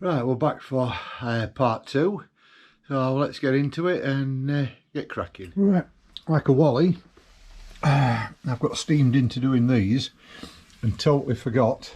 Right, we're back for part two, so let's get into it and get cracking. Right, like a wally, I've got steamed into doing these and totally forgot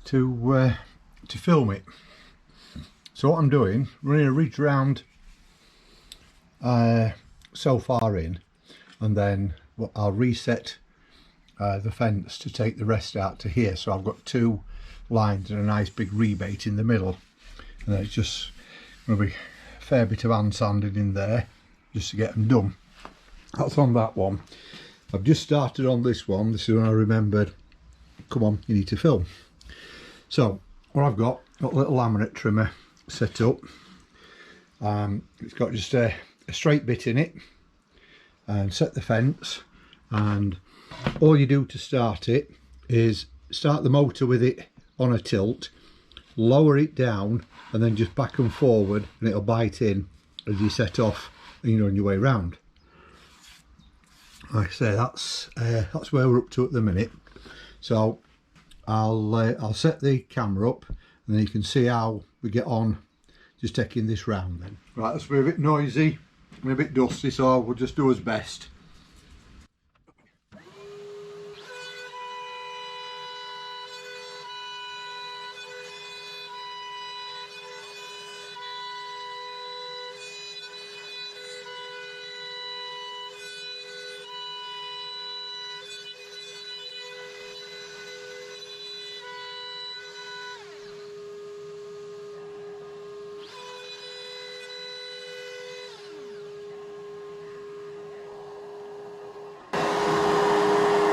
to film it. So what I'm doing, running a ridge round so far in, and then I'll reset the fence to take the rest out to here. So I've got two lines and a nice big rebate in the middle, and it's just going to be a fair bit of hand sanding in there just to get them done. That's on that one. I've just started on this one. This is when I remembered, come on, you need to film. So what I've got a little laminate trimmer set up. It's got just a straight bit in it, and set the fence, and all you do to start it is start the motor with it on a tilt, lower it down, and then just back and forward, and it'll bite in as you set off and you're on your way round. Like I say, that's where we're up to at the minute. So I'll set the camera up and then you can see how we get on just taking this round then. Right, that's a bit noisy and a bit dusty, so we'll just do as best.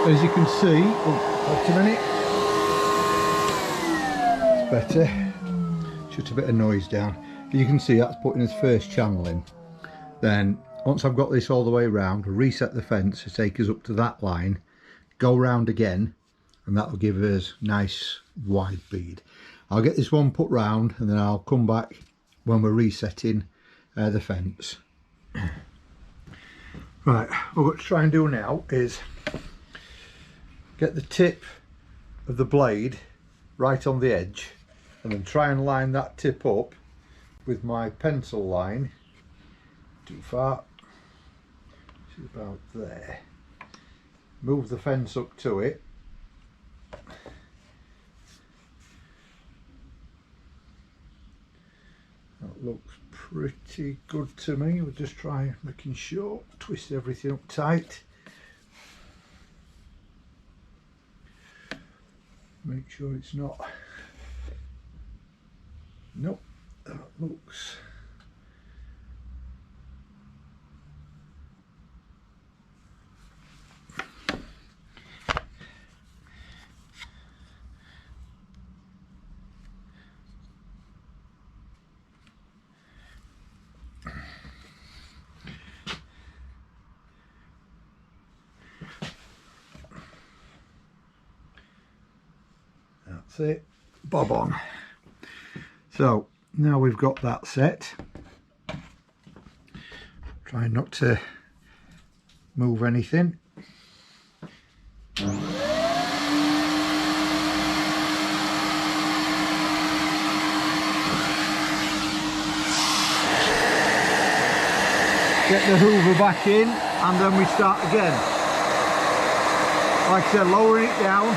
As you can see, wait a minute, it's better, shut a bit of noise down. You can see that's putting his first channel in. Then once I've got this all the way around, reset the fence to take us up to that line, go round again, and that will give us nice wide bead. I'll get this one put round and then I'll come back when we're resetting the fence. Right, what we're going to try and do now is get the tip of the blade right on the edge, and then try and line that tip up with my pencil line. Too far, it's about there. Move the fence up to it. That looks pretty good to me. We'll just try making sure, twist everything up tight. Make sure it's not, nope, that looks, that's it, bob on. So now we've got that set, try not to move anything. Get the hoover back in and then we start again. Like I said, lowering it down.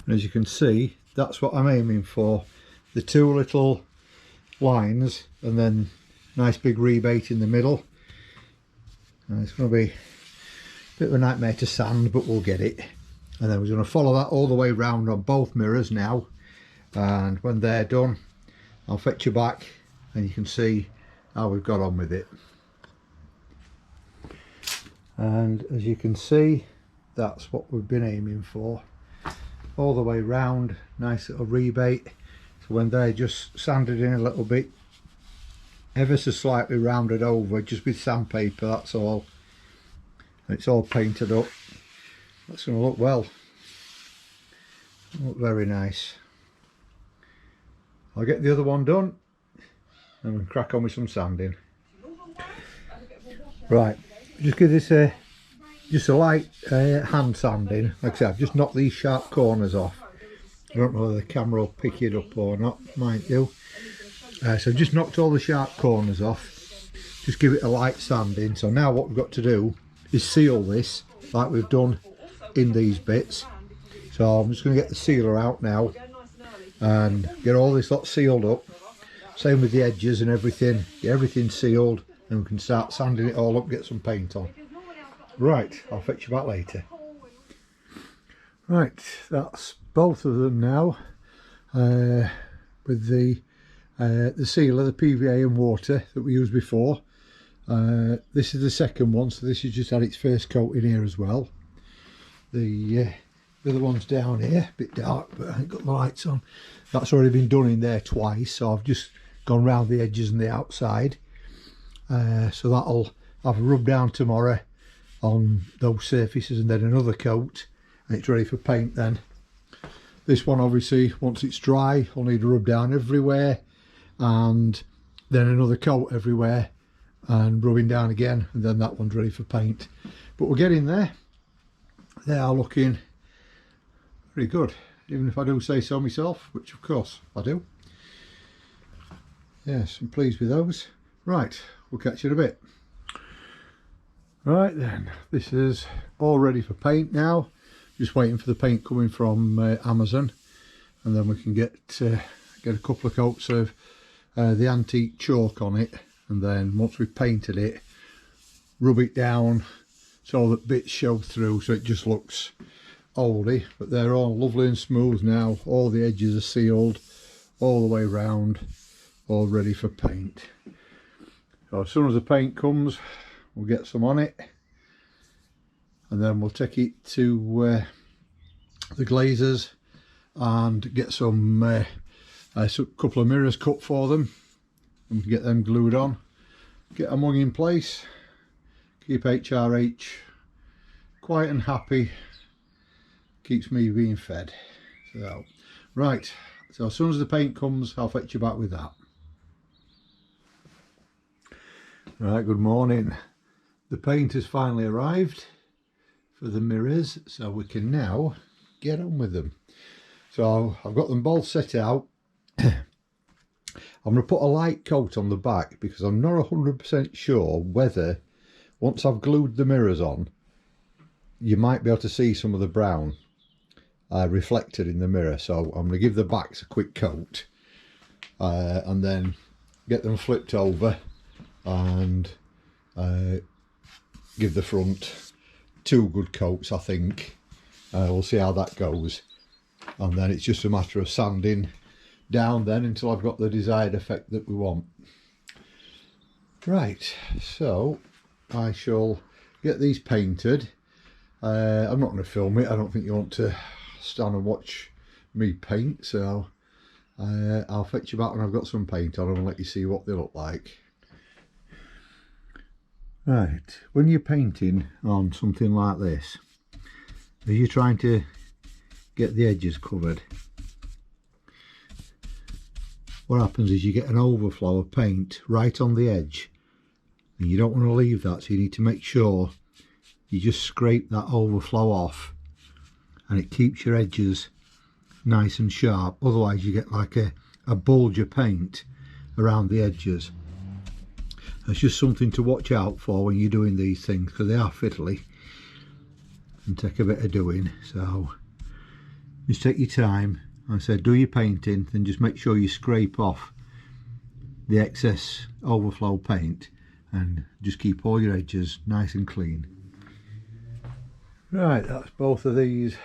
And as you can see, that's what I'm aiming for, the two little lines and then nice big rebate in the middle. And it's going to be a bit of a nightmare to sand, but we'll get it. And then we're going to follow that all the way round on both mirrors now, and when they're done I'll fetch you back and you can see how we've got on with it. And as you can see, that's what we've been aiming for, all the way round. Nice little rebate, so when they're just sanded in a little bit, ever so slightly rounded over just with sandpaper, that's all, and it's all painted up. That's going to look well, look very nice. I'll get the other one done and we'll crack on with some sanding. Right, just give this just a light hand sanding. Like I said, I've just knocked these sharp corners off. I don't know whether the camera will pick it up or not, might do. So I've just knocked all the sharp corners off, just give it a light sanding. So now what we've got to do is seal this like we've done in these bits. So I'm just going to get the sealer out now and get all this lot sealed up. Same with the edges and everything, get everything sealed, and we can start sanding it all up, get some paint on. Right, I'll fetch you back later. Right, that's both of them now, with the sealer, the PVA and water that we used before. This is the second one, so this has just had its first coat in here as well. The other one's down here, a bit dark, but I ain't got the lights on. That's already been done in there twice, so I've just gone round the edges and the outside. So that'll have a rub down tomorrow on those surfaces, and then another coat, and it's ready for paint then. This one obviously, once it's dry, I'll need a rub down everywhere, and then another coat everywhere, and rubbing down again, and then that one's ready for paint. But we're getting there. They are looking pretty good, even if I do say so myself, which of course I do. Yes, I'm pleased with those. Right, we'll catch you in a bit. Right then, this is all ready for paint now. Just waiting for the paint coming from Amazon, and then we can get a couple of coats of the antique chalk on it, and then once we've painted it, rub it down so that bits show through, so it just looks oldie. But they're all lovely and smooth now, all the edges are sealed all the way round, all ready for paint. So as soon as the paint comes, we'll get some on it, and then we'll take it to the glazers and get some a couple of mirrors cut for them, and we can get them glued on, get them hung in place, keep HRH quiet and happy, keeps me being fed. So right, so as soon as the paint comes, I'll fetch you back with that. Right, good morning. The paint has finally arrived for the mirrors, so we can now get on with them. So I've got them both set out. I'm going to put a light coat on the back because I'm not 100% sure whether, once I've glued the mirrors on, you might be able to see some of the brown reflected in the mirror. So I'm going to give the backs a quick coat and then get them flipped over and give the front 2 good coats, I think. We'll see how that goes, and then it's just a matter of sanding down then until I've got the desired effect that we want. Right, so I shall get these painted. I'm not going to film it, I don't think you want to stand and watch me paint, so I'll fetch you back when I've got some paint on them and let you see what they look like. Right, when you're painting on something like this, as you're trying to get the edges covered, what happens is you get an overflow of paint right on the edge, and you don't want to leave that, so you need to make sure you just scrape that overflow off, and it keeps your edges nice and sharp. Otherwise you get like a bulge of paint around the edges. It's just something to watch out for when you're doing these things, because they are fiddly and take a bit of doing. So just take your time. I said, do your painting, then just make sure you scrape off the excess overflow paint and just keep all your edges nice and clean. Right, that's both of these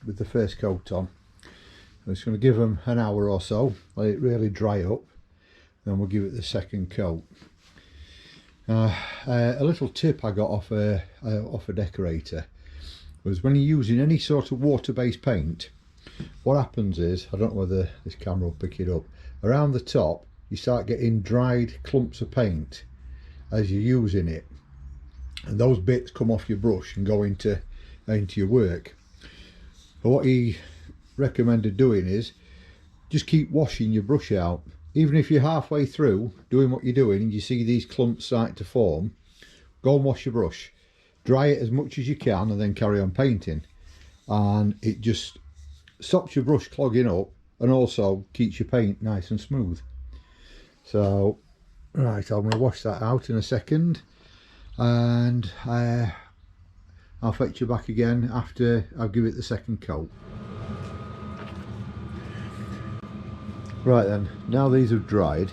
with the first coat on. I'm just going to give them an hour or so, let it really dry up, then we'll give it the second coat. A little tip I got off a decorator was when you're using any sort of water-based paint, what happens is, I don't know whether this camera will pick it up, around the top you start getting dried clumps of paint as you're using it, and those bits come off your brush and go into your work. But what he recommended doing is just keep washing your brush out. Even if you're halfway through doing what you're doing and you see these clumps starting to form, go and wash your brush, dry it as much as you can, and then carry on painting, and it just stops your brush clogging up and also keeps your paint nice and smooth. So right, I'm going to wash that out in a second, and I'll fetch you back again after I'll give it the second coat. Right then, now these have dried,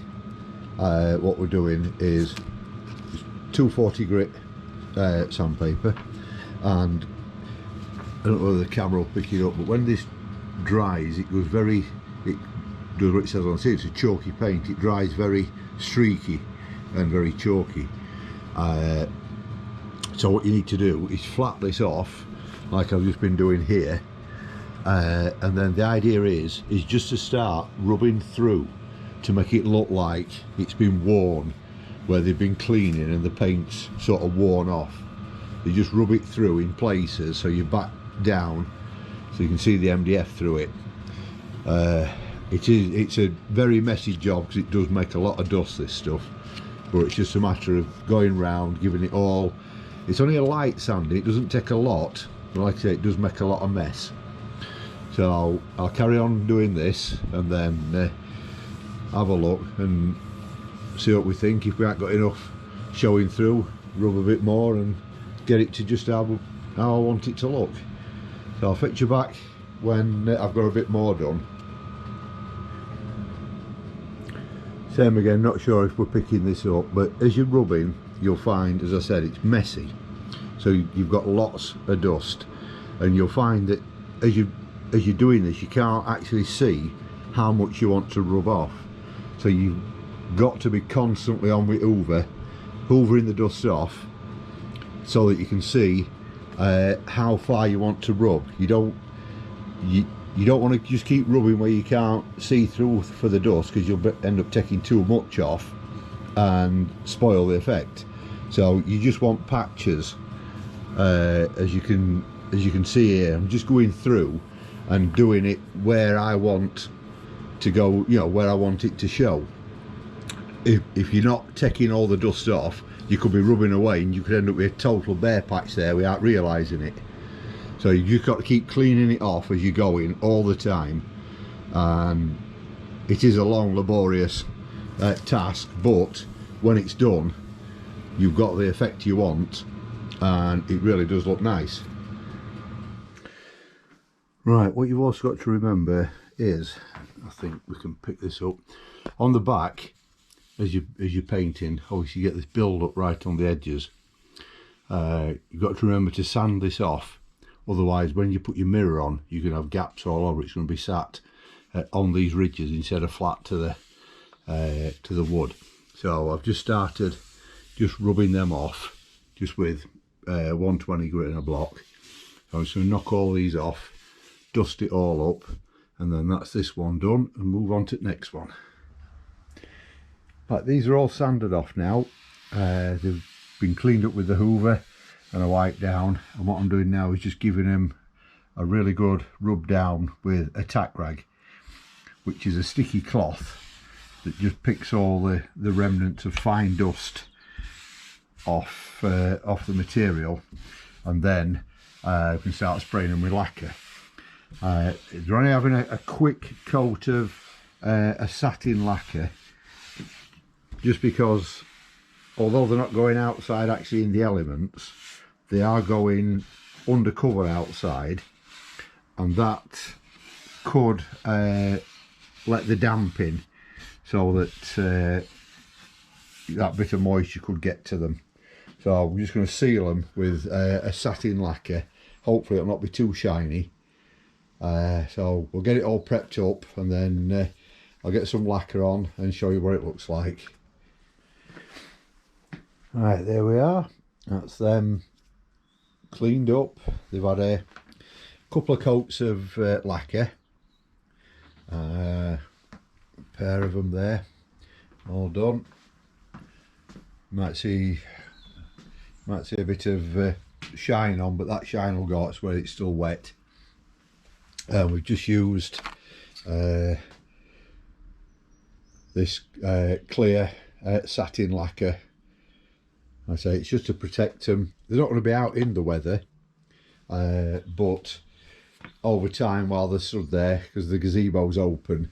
what we're doing is 240 grit sandpaper, and I don't know whether the camera will pick it up, but when this dries it does what it says on the it's a chalky paint. It dries very streaky and very chalky. So what you need to do is flat this off like I've just been doing here, and then the idea is just to start rubbing through to make it look like it's been worn, where they've been cleaning and the paint's sort of worn off. You just rub it through in places so you back down so you can see the MDF through it. It's a very messy job because it does make a lot of dust, this stuff, but it's just a matter of going round, giving it all. It's only a light sanding, it doesn't take a lot, but like I say, it does make a lot of mess. So I'll carry on doing this and then have a look and see what we think. If we haven't got enough showing through, rub a bit more and get it to just how I want it to look. So I'll fetch you back when I've got a bit more done. Same again, not sure if we're picking this up, but as you're rubbing you'll find, as I said, it's messy, so you've got lots of dust, and you'll find that as you're doing this you can't actually see how much you want to rub off, so you've got to be constantly on with hoovering the dust off so that you can see how far you want to rub. You don't want to just keep rubbing where you can't see through for the dust, because you'll end up taking too much off and spoil the effect. So you just want patches, as you can see here. I'm just going through and doing it where I want to go, you know, where I want it to show. If you're not taking all the dust off, you could be rubbing away and you could end up with a total bare patch there without realising it. So you just got to keep cleaning it off as you're going all the time, and it is a long, laborious task, but when it's done you've got the effect you want and it really does look nice. Right, what you've also got to remember is, I think we can pick this up, on the back as you're painting, obviously you get this build up right on the edges. You've got to remember to sand this off, otherwise when you put your mirror on you can have gaps all over. It's going to be sat on these ridges instead of flat to the wood. So I've just started just rubbing them off just with 120 grit in a block. So I'm just going to knock all these off, dust it all up, and then that's this one done, and move on to the next one. Right, these are all sanded off now. They've been cleaned up with the hoover and a wipe down, and what I'm doing now is just giving them a really good rub down with a tack rag, which is a sticky cloth that just picks all the remnants of fine dust off the material, and then we can start spraying them with lacquer. They're only having a quick coat of a satin lacquer, just because although they're not going outside actually in the elements, they are going undercover outside, and that could let the damp in, so that that bit of moisture could get to them. So we're just going to seal them with a satin lacquer. Hopefully it'll not be too shiny, So we'll get it all prepped up, and then I'll get some lacquer on and show you what it looks like. Right, there we are. That's them cleaned up. They've had a couple of coats of lacquer, a pair of them there, all done. Might see a bit of shine on, but that shine will go, it's where it's still wet. We've just used this clear satin lacquer. I say it's just to protect them. They're not going to be out in the weather, but over time, while they're stood there, because the gazebo's open,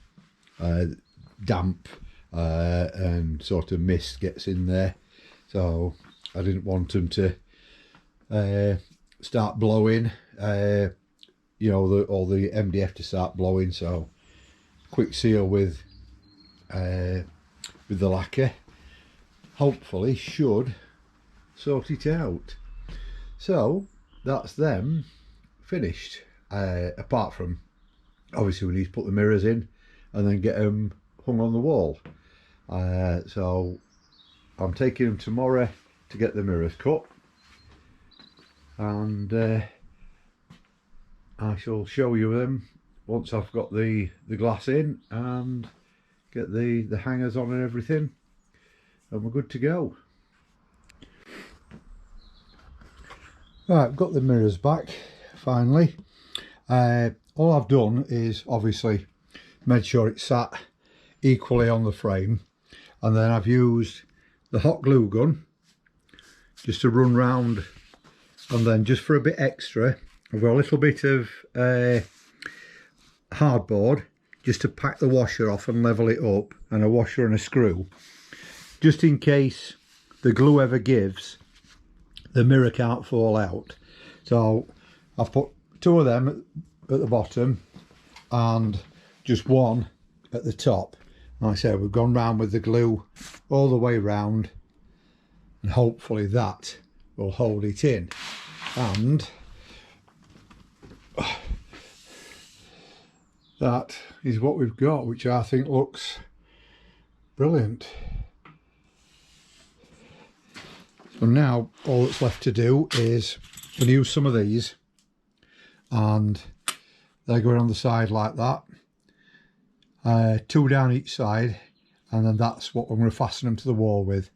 damp and sort of mist gets in there, so I didn't want them to start blowing, you know, all the MDF to start blowing. So quick seal with the lacquer hopefully should sort it out. So that's them finished, apart from obviously we need to put the mirrors in and then get them hung on the wall. So I'm taking them tomorrow to get the mirrors cut, and I shall show you them once I've got the glass in and get the hangers on and everything, and we're good to go. Right, I've got the mirrors back finally. All I've done is obviously made sure it sat equally on the frame, and then I've used the hot glue gun just to run round, and then just for a bit extra I've got a little bit of hardboard just to pack the washer off and level it up, and a washer and a screw, just in case the glue ever gives, the mirror can't fall out. So I've put two of them at the bottom and just one at the top. Like I said, we've gone round with the glue all the way round, and hopefully that will hold it in. And that is what we've got, which I think looks brilliant. So now all that's left to do is I'm going to use some of these, and they're going on the side like that, two down each side, and then that's what I'm going to fasten them to the wall with.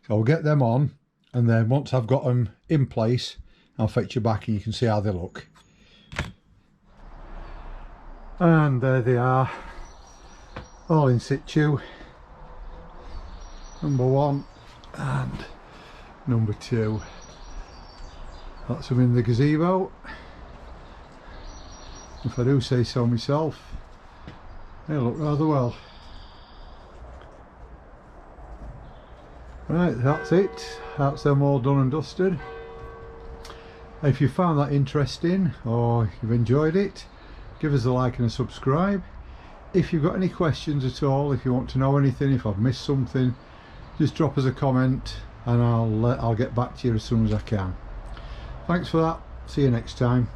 So I'll get them on, and then once I've got them in place, I'll fetch you back and you can see how they look. And there they are, all in situ, number one and number two. That's them in the gazebo, if I do say so myself. They look rather well. Right, that's it. That's them all done and dusted. If you found that interesting or you've enjoyed it, give us a like and a subscribe. If you've got any questions at all, if you want to know anything, if I've missed something, just drop us a comment and I'll get back to you as soon as I can. Thanks for that. See you next time.